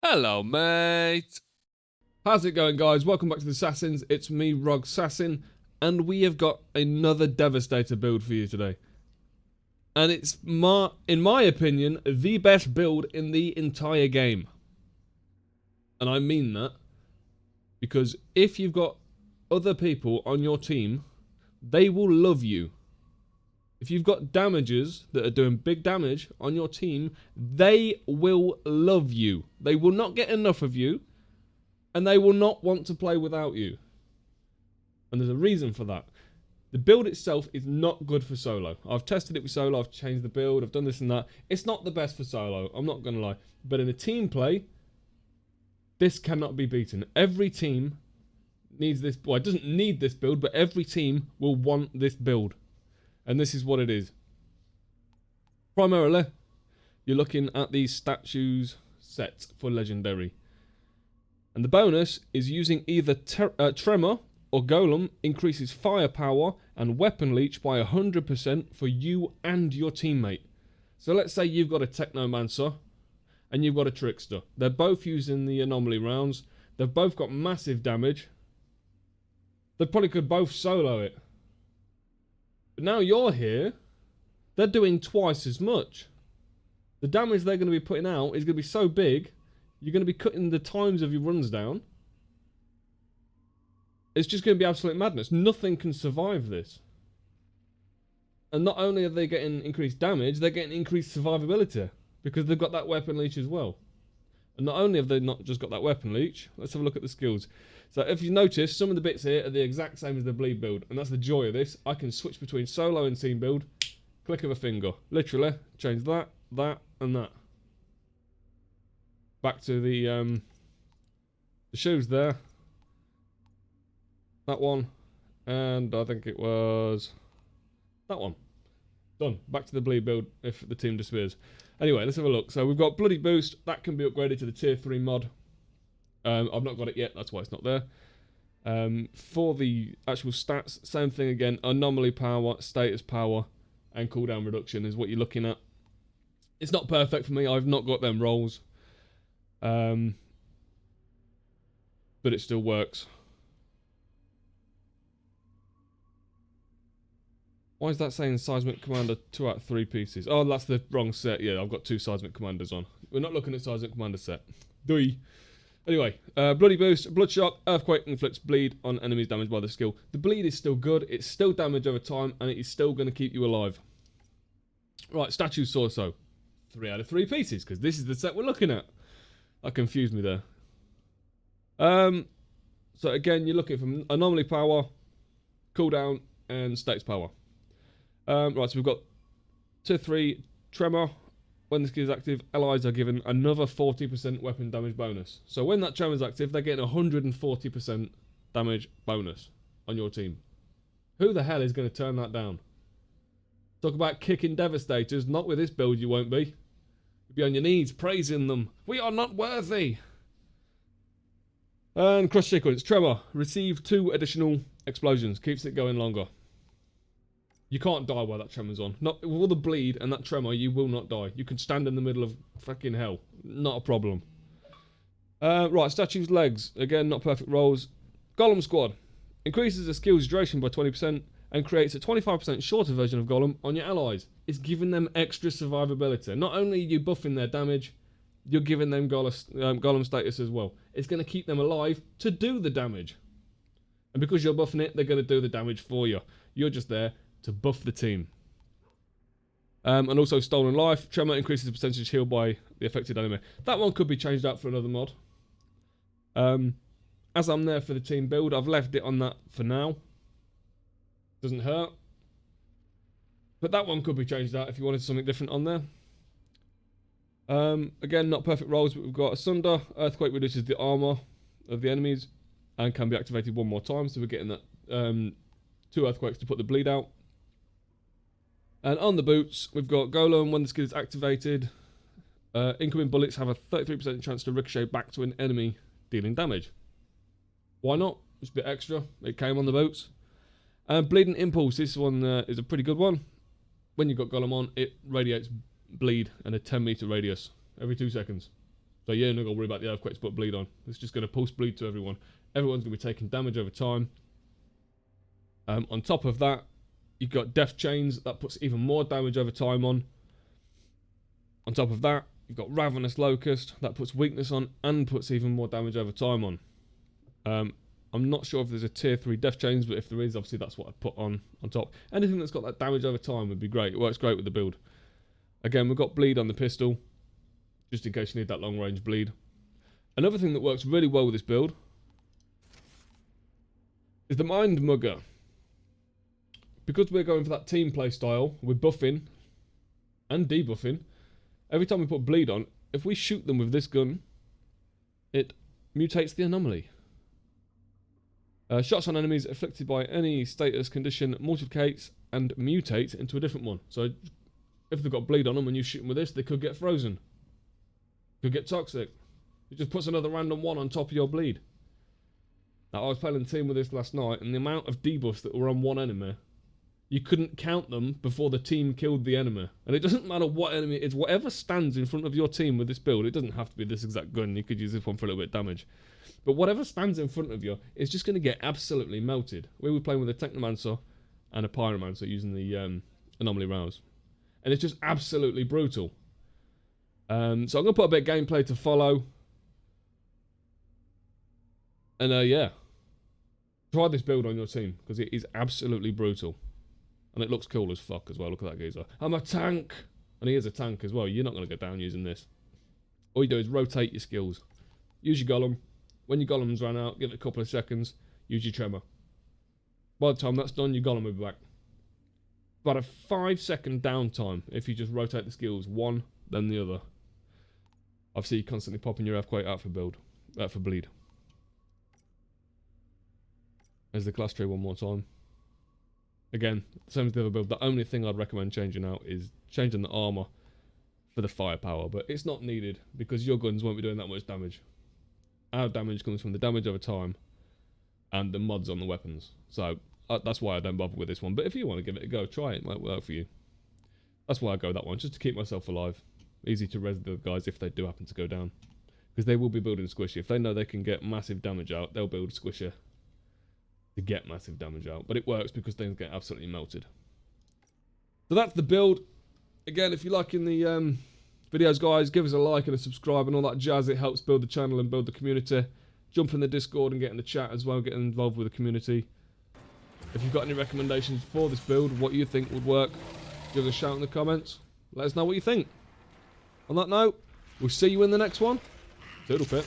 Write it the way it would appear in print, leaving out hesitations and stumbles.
Hello, mate. How's it going, guys? Welcome back to the Assassins. It's me, Rog Assassin, and we have got another Devastator build for you today. And it's, in my opinion, the best build in the entire game. And I mean that because if you've got other people on your team, they will love you. If you've got damagers that are doing big damage on your team, they will love you. They will not get enough of you, and they will not want to play without you. And there's a reason for that. The build itself is not good for solo. I've tested it with solo, I've changed the build, I've done this and that. It's not the best for solo, I'm not going to lie. But in a team play, this cannot be beaten. Every team needs this, well, it doesn't need this build, but every team will want this build. And this is what it is. Primarily, you're looking at these statues set for legendary. And the bonus is using either tremor or golem increases firepower and weapon leech by 100% for you and your teammate. So let's say you've got a technomancer and you've got a trickster. They're both using the anomaly rounds. They've both got massive damage. They probably could both solo it. But now you're here, they're doing twice as much. The damage they're going to be putting out is going to be so big, you're going to be cutting the times of your runs down. It's just going to be absolute madness. Nothing can survive this. And not only are they getting increased damage, they're getting increased survivability. Because they've got that weapon leech as well. And not only have they not just got that weapon leech, let's have a look at the skills. So if you notice, some of the bits here are the exact same as the bleed build. And that's the joy of this. I can switch between solo and team build. Click of a finger. Literally, change that, that, and that. Back to the shoes there. That one. And I think it was that one. Done. Back to the bleed build if the team disappears. Anyway, let's have a look. So we've got Bloody Boost. That can be upgraded to the tier 3 mod. I've not got it yet. That's why it's not there. For the actual stats, same thing again. Anomaly power, status power, and cooldown reduction is what you're looking at. It's not perfect for me. I've not got them rolls. But it still works. Why is that saying Seismic Commander 2 out of 3 pieces? Oh, that's the wrong set. Yeah, I've got 2 Seismic Commanders on. We're not looking at Seismic Commander set. Doi. Anyway, Bloody Boost, Blood Shock, Earthquake inflicts bleed on enemies damaged by the skill. The bleed is still good. It's still damage over time, and it is still going to keep you alive. Right, Statues Torso. 3 out of 3 pieces, because this is the set we're looking at. That confused me there. So again, you're looking for Anomaly Power, Cooldown, and Status Power. Right, so we've got tier 3 Tremor. When the skill is active, allies are given another 40% weapon damage bonus. So when that tremor is active, they're getting 140% damage bonus on your team. Who the hell is going to turn that down? Talk about kicking Devastators. Not with this build, you won't be. You'll be on your knees praising them. We are not worthy. And Crush Sequence. Tremor. Receive 2 additional explosions. Keeps it going longer. You can't die while that tremor's on. Not with all the bleed and that tremor, you will not die. You can stand in the middle of fucking hell. Not a problem. Right, Statue's Legs. Again, not perfect rolls. Golem Squad. Increases the skill's duration by 20% and creates a 25% shorter version of Golem on your allies. It's giving them extra survivability. Not only are you buffing their damage, you're giving them Golem status as well. It's going to keep them alive to do the damage. And because you're buffing it, they're going to do the damage for you. You're just there to buff the team. And also Stolen Life. Tremor increases the percentage healed by the affected enemy. That one could be changed out for another mod. As I'm there for the team build, I've left it on that for now. Doesn't hurt. But that one could be changed out if you wanted something different on there. Again, not perfect rolls, but we've got Asunder. Earthquake reduces the armor of the enemies and can be activated 1 more time. So we're getting that 2 earthquakes to put the bleed out. And on the boots, we've got Golem. When the skill is activated, incoming bullets have a 33% chance to ricochet back to an enemy, dealing damage. Why not? Just a bit extra. It came on the boots. And Bleeding Impulse. This one is a pretty good one. When you've got Golem on, it radiates bleed and a 10 meter radius every 2 seconds. So yeah, no got to worry about the earthquakes, put bleed on. It's just going to pulse bleed to everyone. Everyone's going to be taking damage over time. On top of that, you've got death chains. That puts even more damage over time on. On top of that, you've got ravenous locust. That puts weakness on and puts even more damage over time on. I'm not sure if there's a tier 3 death chains, but if there is, obviously that's what I'd put on top. Anything that's got that damage over time would be great. It works great with the build. Again, we've got bleed on the pistol, just in case you need that long range bleed. Another thing that works really well with this build is the Mind Mugger. Because we're going for that team play style, we're buffing and debuffing. Every time we put bleed on, if we shoot them with this gun, it mutates the anomaly. Shots on enemies afflicted by any status condition multiplicates and mutates into a different one. So if they've got bleed on them and you shoot them with this, they could get frozen. Could get toxic. It just puts another random one on top of your bleed. Now, I was playing the team with this last night, and the amount of debuffs that were on one enemy, you couldn't count them before the team killed the enemy. And it doesn't matter what enemy it is, whatever stands in front of your team with this build, it doesn't have to be this exact gun, you could use this one for a little bit of damage. But whatever stands in front of you is just going to get absolutely melted. We were playing with a Technomancer and a Pyromancer using the Anomaly Rouse. And it's just absolutely brutal. So I'm going to put a bit of gameplay to follow. And yeah, try this build on your team, because it is absolutely brutal. And it looks cool as fuck as well. Look at that geezer. I'm a tank! And he is a tank as well. You're not going to go down using this. All you do is rotate your skills. Use your golem. When your golem's run out, give it a couple of seconds. Use your tremor. By the time that's done, your golem will be back. About a 5-second downtime if you just rotate the skills, one, then the other. Obviously, you're constantly popping your earthquake out for build. For bleed. There's the class tree one more time. Again, same as the other build. The only thing I'd recommend changing out is changing the armor for the firepower, but it's not needed because your guns won't be doing that much damage. Our damage comes from the damage over time and the mods on the weapons. So that's why I don't bother with this one. But if you want to give it a go, try it. It might work for you. That's why I go that one, just to keep myself alive. Easy to res the guys if they do happen to go down, because they will be building squishy. If they know they can get massive damage out, they'll build squisher to get massive damage out. But it works because things get absolutely melted. So that's the build. Again, if you're liking the videos, guys, give us a like and a subscribe and all that jazz. It helps build the channel and build the community. Jump in the Discord and get in the chat as well, getting involved with the community. If you've got any recommendations for this build, what you think would work, give us a shout in the comments. Let us know what you think. On that note, we'll see you in the next one. Toodle pip.